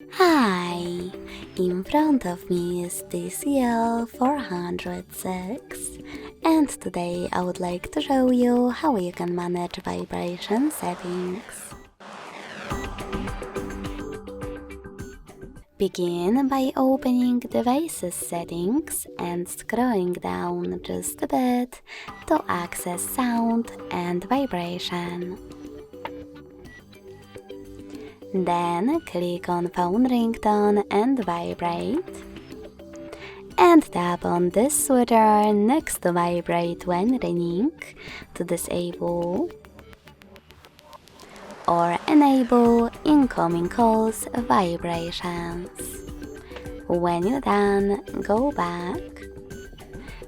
Hi! In front of me is TCL 406, and today I would like to show you how you can manage vibration settings. Begin by opening Devices Settings and scrolling down just a bit to access Sound and Vibration. Then click on Phone Ringtone and Vibrate, and tap on this switcher next to Vibrate when ringing to disable or enable incoming calls vibrations. When you're done, go back,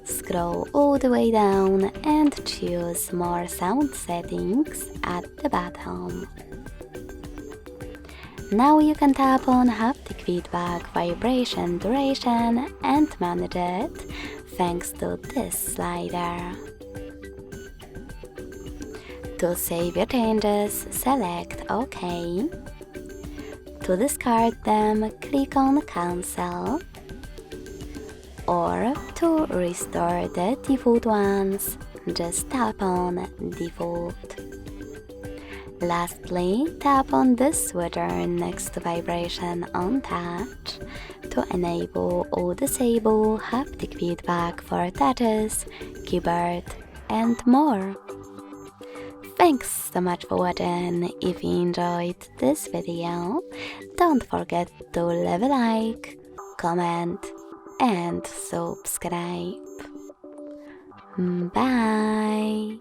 scroll all the way down and choose More Sound Settings at the bottom. Now you can tap on Haptic Feedback Vibration Duration and manage it thanks to this slider. To save your changes, select OK. To discard them, click on Cancel. Or to restore the default ones, just tap on Default. Lastly, tap on this switcher next to Vibration on Touch to enable or disable haptic feedback for touches, keyboard, and more. Thanks so much for watching. If you enjoyed this video, don't forget to leave a like, comment, and subscribe. Bye!